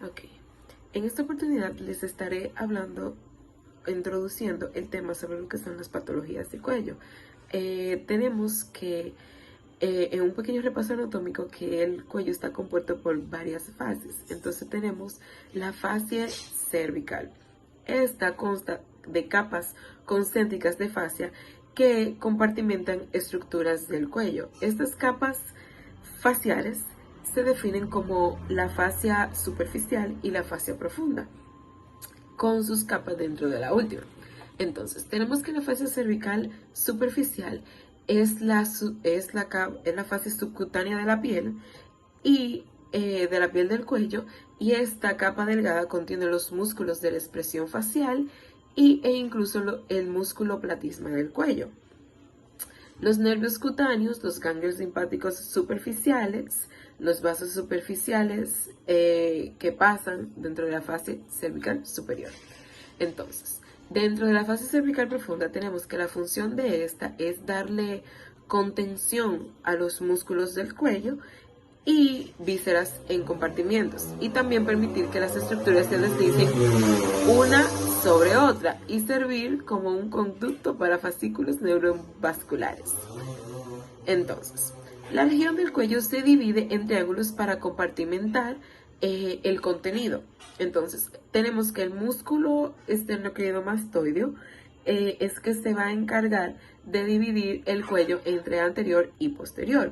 Ok, en esta oportunidad les estaré introduciendo el tema sobre lo que son las patologías de cuello. Tenemos que, en un pequeño repaso anatómico, que el cuello está compuesto por varias fases. Entonces tenemos la fascia cervical. Esta consta de capas concéntricas de fascia que compartimentan estructuras del cuello. Estas capas faciales se definen como la fascia superficial y la fascia profunda, con sus capas dentro de la última. Entonces, tenemos que la fascia cervical superficial es la fascia subcutánea de la piel y de la piel del cuello, y esta capa delgada contiene los músculos de la expresión facial e incluso el músculo platisma del cuello. Los nervios cutáneos, los ganglios linfáticos superficiales, los vasos superficiales que pasan dentro de la fase cervical superior. Entonces, dentro de la fase cervical profunda tenemos que la función de esta es darle contención a los músculos del cuello y vísceras en compartimientos, y también permitir que las estructuras se deslicen una sobre otra y servir como un conducto para fascículos neurovasculares. Entonces, la región del cuello se divide en triángulos para compartimentar el contenido. Entonces, tenemos que el músculo esternocleidomastoideo es que se va a encargar de dividir el cuello entre anterior y posterior.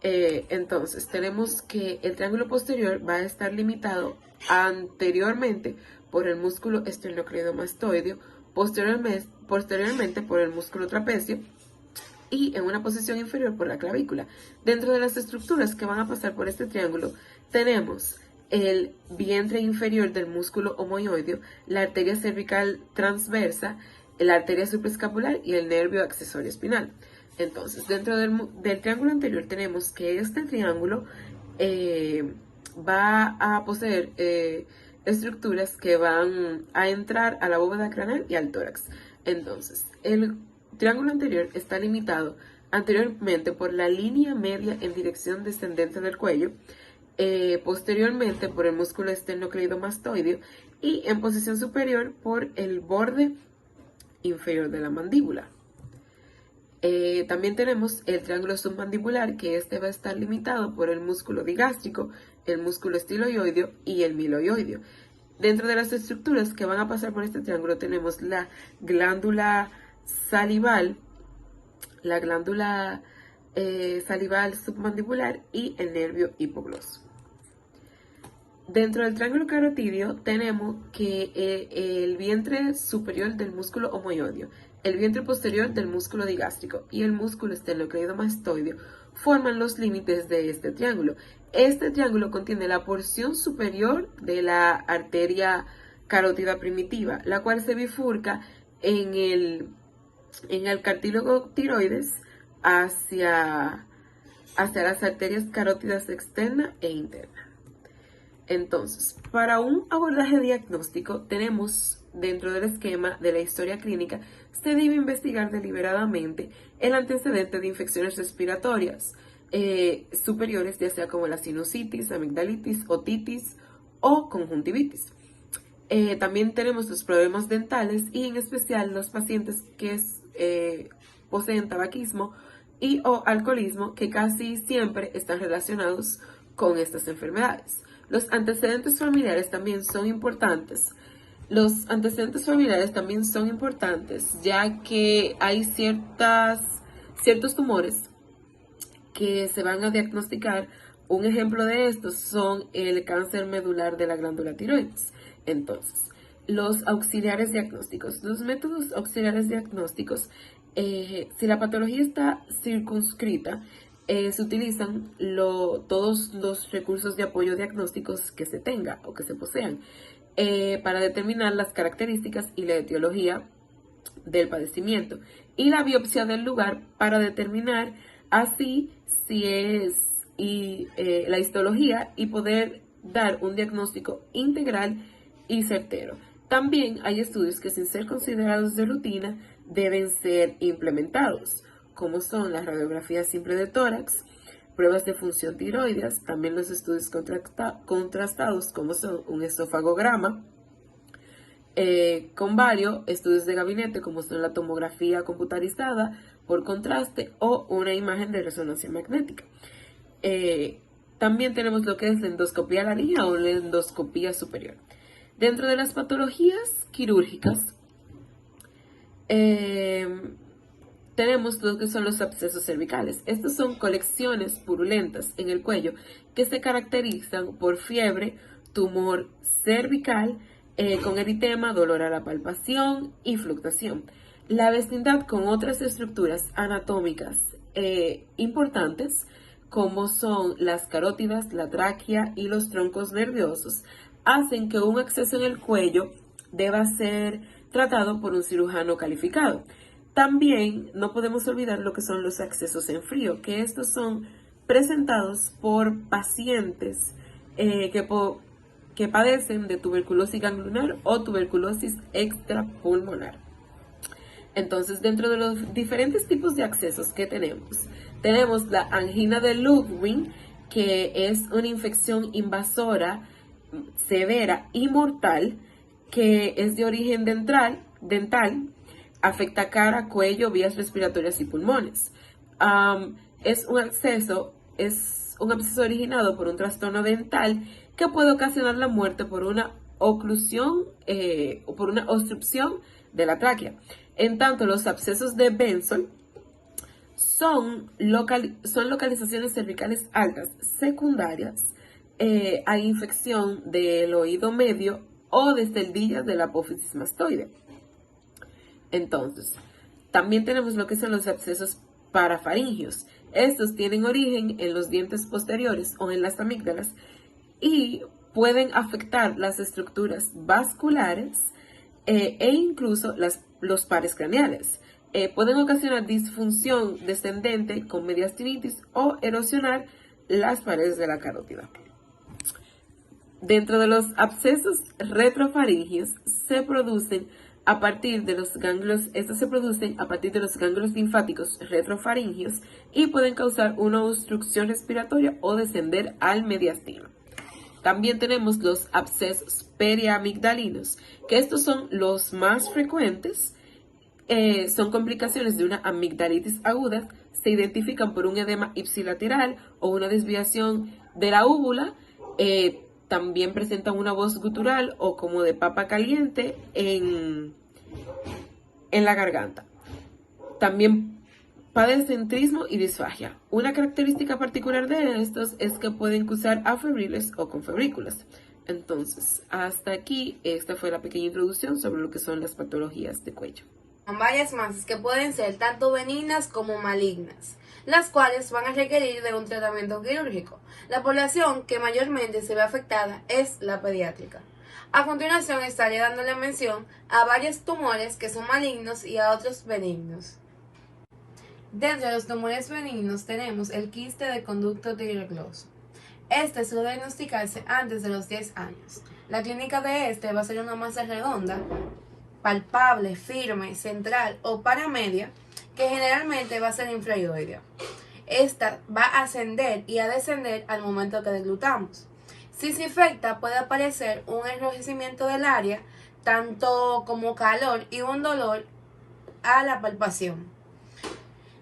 Entonces, tenemos que el triángulo posterior va a estar limitado anteriormente por el músculo esternocleidomastoideo, posteriormente por el músculo trapecio y en una posición inferior por la clavícula. Dentro de las estructuras que van a pasar por este triángulo tenemos el vientre inferior del músculo omoioideo, la arteria cervical transversa, la arteria supraescapular y el nervio accesorio espinal. Entonces, dentro del triángulo anterior tenemos que este triángulo va a poseer estructuras que van a entrar a la bóveda craneal y al tórax. Entonces, el triángulo anterior está limitado anteriormente por la línea media en dirección descendente del cuello, posteriormente por el músculo esternocleidomastoideo y en posición superior por el borde inferior de la mandíbula. También tenemos el triángulo submandibular, que este va a estar limitado por el músculo digástrico, el músculo estiloioideo y el miloioideo. Dentro de las estructuras que van a pasar por este triángulo tenemos la glándula salival, salival submandibular y el nervio hipogloso. Dentro del triángulo carotídeo tenemos que el vientre superior del músculo omoioideo, el vientre posterior del músculo digástrico y el músculo esternocleidomastoideo forman los límites de este triángulo. Este triángulo contiene la porción superior de la arteria carótida primitiva, la cual se bifurca en el cartílago tiroides hacia las arterias carótidas externa e interna. Entonces, para un abordaje diagnóstico tenemos dentro del esquema de la historia clínica, se debe investigar deliberadamente el antecedente de infecciones respiratorias superiores, ya sea como la sinusitis, amigdalitis, otitis o conjuntivitis. También tenemos los problemas dentales y en especial los pacientes que poseen tabaquismo y o alcoholismo, que casi siempre están relacionados con estas enfermedades. Los antecedentes familiares también son importantes. Ya que hay ciertos tumores que se van a diagnosticar. Un ejemplo de estos son el cáncer medular de la glándula tiroides. Entonces, los auxiliares diagnósticos. Los métodos auxiliares diagnósticos, si la patología está circunscrita, se utilizan todos los recursos de apoyo diagnósticos que se tenga o que se posean para determinar las características y la etiología del padecimiento, y la biopsia del lugar para determinar así si la histología y poder dar un diagnóstico integral y certero. También hay estudios que, sin ser considerados de rutina, deben ser implementados, como son la radiografía simple de tórax, pruebas de función tiroides, también los estudios contrastados como son un esofagograma, con varios estudios de gabinete como son la tomografía computarizada por contraste o una imagen de resonancia magnética. También tenemos lo que es la endoscopía laringe o la endoscopía superior. Dentro de las patologías quirúrgicas, tenemos lo que son los abscesos cervicales. Estos son colecciones purulentas en el cuello que se caracterizan por fiebre, tumor cervical, con eritema, dolor a la palpación y fluctuación. La vecindad con otras estructuras anatómicas importantes, como son las carótidas, la tráquea y los troncos nerviosos, hacen que un acceso en el cuello deba ser tratado por un cirujano calificado. También no podemos olvidar lo que son los accesos en frío, que estos son presentados por pacientes que padecen de tuberculosis ganglionar o tuberculosis extrapulmonar. Entonces, dentro de los diferentes tipos de accesos que tenemos la angina de Ludwig, que es una infección invasora severa y mortal, que es de origen dental, afecta cara, cuello, vías respiratorias y pulmones. Es un absceso originado por un trastorno dental que puede ocasionar la muerte por una oclusión o por una obstrucción de la tráquea. En tanto, los abscesos de Benson son localizaciones cervicales altas secundarias a infección del oído medio o de celdillas de la apófisis mastoide. Entonces, también tenemos lo que son los abscesos parafaringios. Estos tienen origen en los dientes posteriores o en las amígdalas y pueden afectar las estructuras vasculares e incluso los pares craneales. Pueden ocasionar disfunción descendente con mediastinitis o erosionar las paredes de la carótida. Dentro de los abscesos retrofaringios se producen a partir de los ganglios, linfáticos retrofaringios y pueden causar una obstrucción respiratoria o descender al mediastino. También tenemos los abscesos periamigdalinos, que estos son los más frecuentes. Son complicaciones de una amigdalitis aguda, se identifican por un edema ipsilateral o una desviación de la úvula. También presentan una voz gutural o como de papa caliente en la garganta. También padecen trismo y disfagia. Una característica particular de estos es que pueden cursar afebriles o con febrículas. Entonces, hasta aquí, esta fue la pequeña introducción sobre lo que son las patologías de cuello. Son varias masas que pueden ser tanto benignas como malignas, las cuales van a requerir de un tratamiento quirúrgico. La población que mayormente se ve afectada es la pediátrica. A continuación estaré dándole mención a varios tumores que son malignos y a otros benignos. Dentro de los tumores benignos tenemos el quiste de conducto tiroidoso. Este suele diagnosticarse antes de los 10 años. La clínica de este va a ser una masa redonda, palpable, firme, central o paramedia, que generalmente va a ser infraoidea. Esta va a ascender y a descender al momento que deglutamos. Si se infecta, puede aparecer un enrojecimiento del área, tanto como calor y un dolor a la palpación.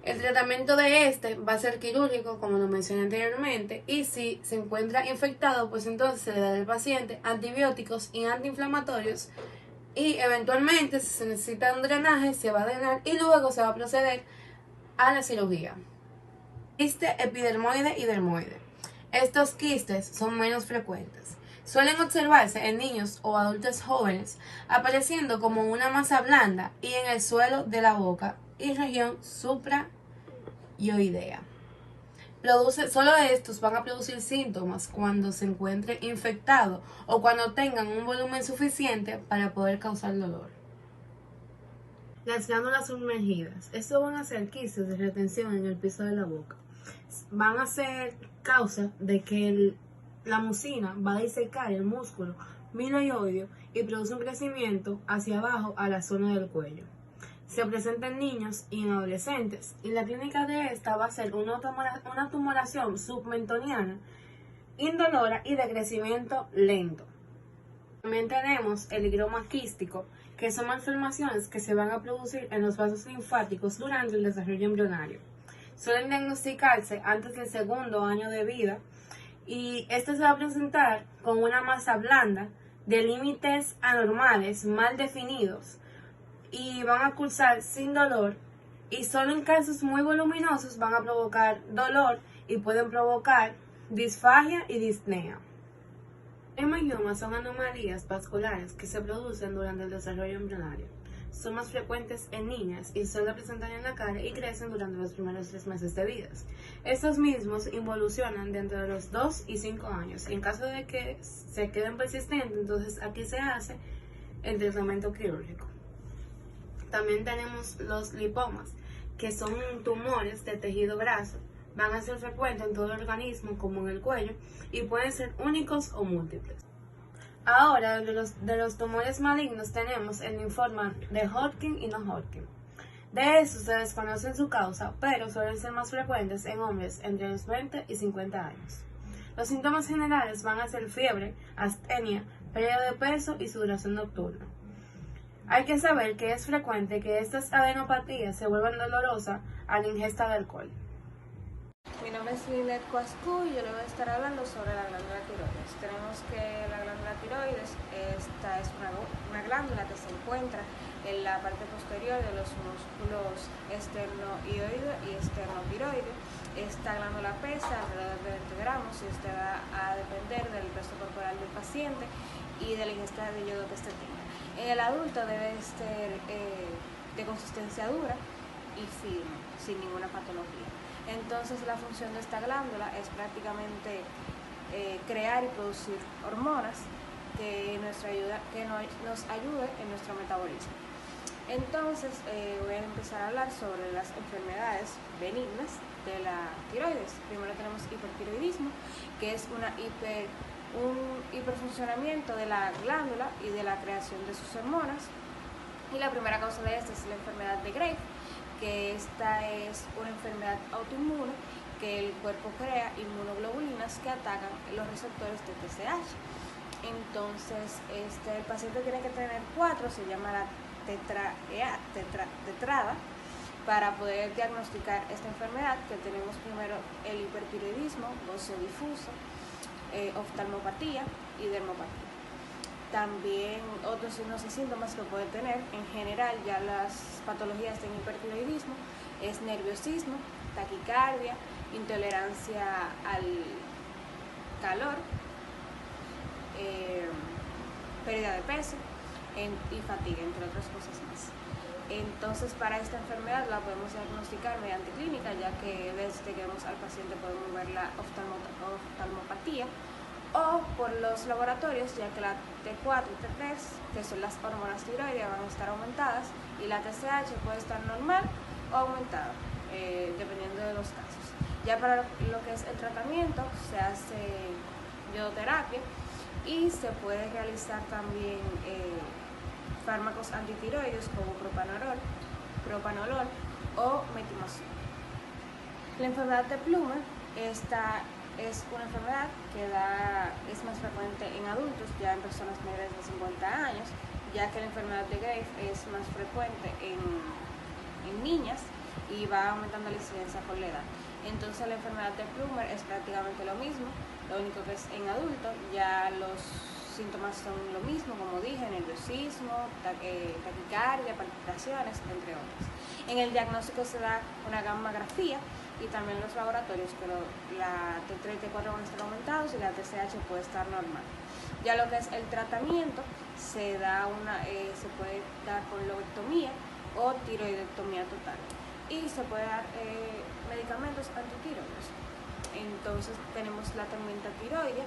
El tratamiento de este va a ser quirúrgico, como lo mencioné anteriormente, y si se encuentra infectado, pues entonces se le da al paciente antibióticos y antiinflamatorios, y eventualmente, si se necesita un drenaje, se va a drenar y luego se va a proceder a la cirugía. Quiste epidermoide y dermoide. Estos quistes son menos frecuentes. Suelen observarse en niños o adultos jóvenes, apareciendo como una masa blanda y en el suelo de la boca y región suprayoidea. Solo estos van a producir síntomas cuando se encuentre infectado o cuando tengan un volumen suficiente para poder causar dolor. Las glándulas sumergidas. Estos van a ser quistes de retención en el piso de la boca. Van a ser causa de que la mucina va a disecar el músculo miloioideo y produce un crecimiento hacia abajo a la zona del cuello. Se presenta en niños y en adolescentes, y la clínica de esta va a ser una tumoración submentoniana, indolora y de crecimiento lento. También tenemos el higroma quístico, que son malformaciones que se van a producir en los vasos linfáticos durante el desarrollo embrionario. Suelen diagnosticarse antes del segundo año de vida y este se va a presentar con una masa blanda de límites anormales mal definidos y van a cursar sin dolor, y solo en casos muy voluminosos van a provocar dolor y pueden provocar disfagia y disnea. Hemangiomas son anomalías vasculares que se producen durante el desarrollo embrionario. Son más frecuentes en niñas y solo presentan en la cara y crecen durante los primeros 3 meses de vida. Estos mismos involucionan dentro de los 2 y 5 años. En caso de que se queden persistentes, entonces aquí se hace el tratamiento quirúrgico. También tenemos los lipomas, que son tumores de tejido graso. Van a ser frecuentes en todo el organismo, como en el cuello, y pueden ser únicos o múltiples. Ahora, de los tumores malignos tenemos el linfoma de Hodgkin y no Hodgkin. De estos se desconoce su causa, pero suelen ser más frecuentes en hombres entre los 20 y 50 años. Los síntomas generales van a ser fiebre, astenia, pérdida de peso y sudoración nocturna. Hay que saber que es frecuente que estas adenopatías se vuelvan dolorosas a la ingesta de alcohol. Mi nombre es Linet Coascu y yo le voy a estar hablando sobre la glándula tiroides. Tenemos que la glándula tiroides, esta es una glándula que se encuentra en la parte posterior de los músculos esternoioide y esternotiroide. Esta glándula pesa alrededor de 20 gramos y este va a depender del peso corporal del paciente y de la ingesta de yodo que este tenga. En el adulto debe ser de consistencia dura y firme, sin ninguna patología. Entonces la función de esta glándula es prácticamente crear y producir hormonas que nos ayude en nuestro metabolismo. Entonces voy a empezar a hablar sobre las enfermedades benignas de la tiroides. Primero tenemos hipertiroidismo, que es un hiperfuncionamiento de la glándula y de la creación de sus hormonas. Y la primera causa de esta es la enfermedad de Graves, que esta es una enfermedad autoinmune que el cuerpo crea inmunoglobulinas que atacan los receptores de TSH. Entonces el paciente tiene que tener 4, se llama la tetrada, para poder diagnosticar esta enfermedad, que tenemos primero el hipertiroidismo, óseo difuso, oftalmopatía y dermopatía. También otros signos y síntomas que puede tener, en general ya las patologías de hipertiroidismo, es nerviosismo, taquicardia, intolerancia al calor, pérdida de peso y fatiga, entre otras cosas más. Entonces para esta enfermedad la podemos diagnosticar mediante clínica, ya que desde que vemos al paciente podemos ver la oftalmopatía, o por los laboratorios, ya que la T4 y T3, que son las hormonas tiroideas, van a estar aumentadas y la TSH puede estar normal o aumentada, dependiendo de los casos. Ya para lo que es el tratamiento, se hace iodoterapia y se puede realizar también fármacos antitiroides como propanolol o metimazol. La enfermedad de Plummer, esta es una enfermedad que es más frecuente en adultos, ya en personas mayores de 50 años, ya que la enfermedad de Graves es más frecuente en niñas y va aumentando la incidencia con la edad. Entonces la enfermedad de Plummer es prácticamente lo mismo, lo único que es en adultos, ya los síntomas son lo mismo, como dije, nerviosismo, taquicardia, palpitaciones, entre otros. En el diagnóstico se da una gammagrafía y también los laboratorios, pero la T3 y T4 van a estar aumentados y la TSH puede estar normal. Ya lo que es el tratamiento se puede dar con lobectomía o tiroidectomía total y se puede dar medicamentos antitiroides. Entonces tenemos la tormenta tiroidea,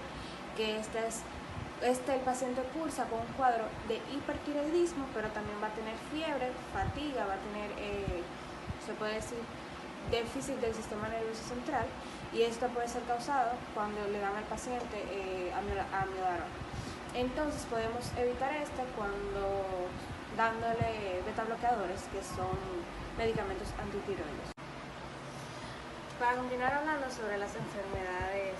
que el paciente cursa con un cuadro de hipertiroidismo, pero también va a tener fiebre, fatiga, va a tener, se puede decir, déficit del sistema nervioso central, y esto puede ser causado cuando le dan al paciente amiodarona. Entonces podemos evitar esto cuando dándole beta bloqueadores, que son medicamentos antitiroides. Para continuar hablando sobre las enfermedades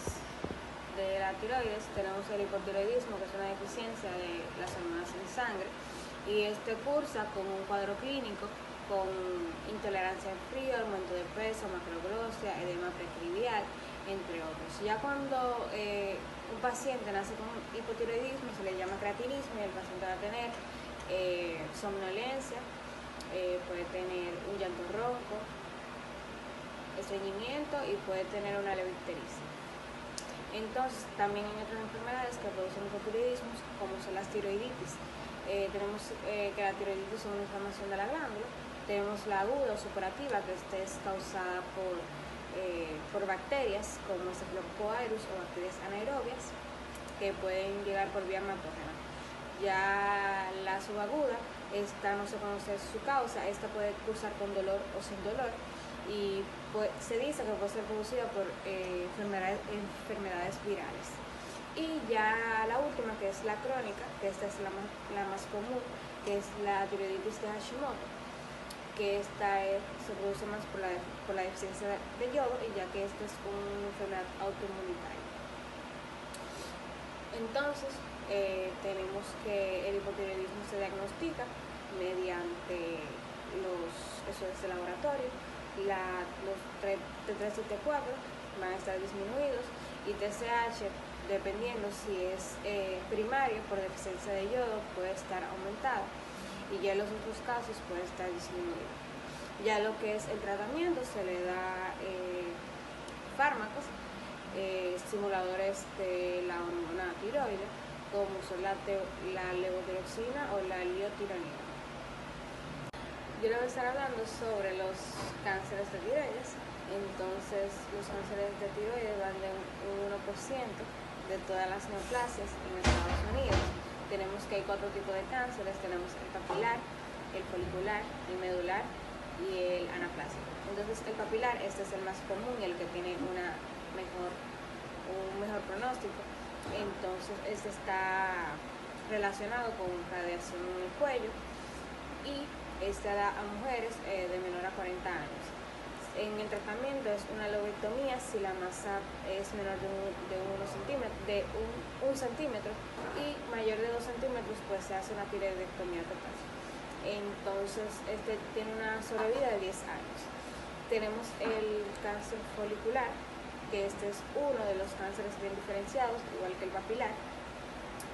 de la tiroides, tenemos el hipotiroidismo, que es una deficiencia de las hormonas en sangre, y este cursa con un cuadro clínico con intolerancia al frío, aumento de peso, macroglosia, edema pretrivial, entre otros. Ya cuando un paciente nace con hipotiroidismo se le llama creatinismo y el paciente va a tener somnolencia, puede tener un llanto ronco, estreñimiento y puede tener una leve ictericia. Entonces, también hay otras enfermedades que producen hipotiroidismo, como son las tiroiditis. Tenemos que la tiroiditis es una inflamación de la glándula. Tenemos la aguda o superativa, que esta es causada por bacterias como Staphylococcus aureus o bacterias anaerobias que pueden llegar por vía hematógena. Ya la subaguda, esta no se conoce su causa, esta puede cursar con dolor o sin dolor y se dice que puede ser producida por enfermedades virales. Y ya la última, que es la crónica, que esta es la más común, que es la tiroiditis de Hashimoto, que se produce más por la deficiencia de yodo, y ya que esta es una enfermedad autoinmunitaria. Entonces, tenemos que el hipotiroidismo se diagnostica mediante los estudios de laboratorio. Los T3 y T4 van a estar disminuidos, y TSH, dependiendo si es primario por deficiencia de yodo, puede estar aumentado, y ya en los otros casos puede estar disminuido. Ya lo que es el tratamiento, se le da fármacos, estimuladores de la hormona tiroide, como son la levotiroxina o la liotironina. Yo les voy a estar hablando sobre los cánceres de tiroides. Entonces, los cánceres de tiroides van de un 1% de todas las neoplasias en Estados Unidos. Tenemos que hay 4 tipos de cánceres. Tenemos el papilar, el folicular, el medular y el anaplásico. Entonces, el papilar, este es el más común y el que tiene un mejor pronóstico. Entonces, este está relacionado con radiación en el cuello, y este da a mujeres de menor a 40 años. En el tratamiento es una lobectomía si la masa es menor de un centímetro y mayor de 2 centímetros, pues se hace una tiroidectomía total. Entonces, este tiene una sobrevida de 10 años. Tenemos el cáncer folicular, que este es uno de los cánceres bien diferenciados, igual que el papilar,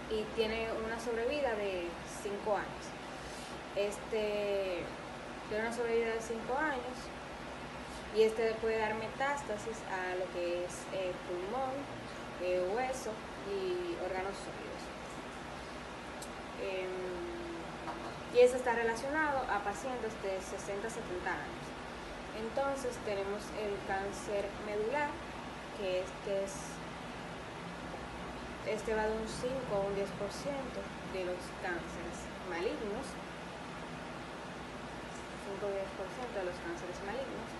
y tiene una sobrevida de 5 años. Este tiene una sobrevida de 5 años, y este puede dar metástasis a lo que es pulmón, hueso y órganos sólidos. Y este está relacionado a pacientes de 60 a 70 años. Entonces tenemos el cáncer medular, que este va de un 5 a un 10% de los cánceres malignos, 5 o 10% de los cánceres malignos,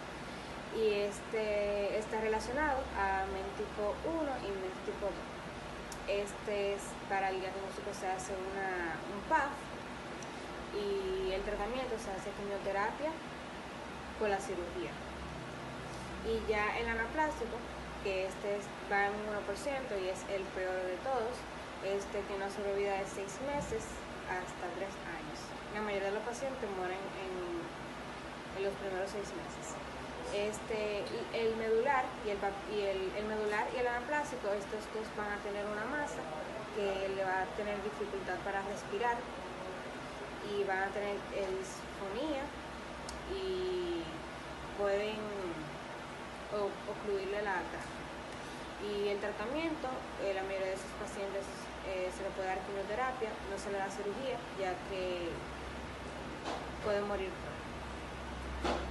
y este está relacionado a MEN tipo 1 y MEN tipo 2. Para el diagnóstico se hace un PAF, y el tratamiento se hace quimioterapia con la cirugía. Y ya el anaplásico, que va en un 1% y es el peor de todos, tiene una sobrevida de 6 meses hasta 3 años. La mayoría de los pacientes mueren en los primeros 6 meses. El medular y el anaplásico, estos dos van a tener una masa que le va a tener dificultad para respirar, y van a tener disfonía, y pueden ocluirle la cara. Y el tratamiento, la mayoría de esos pacientes se le puede dar quimioterapia, no se le da cirugía, ya que pueden morir pronto.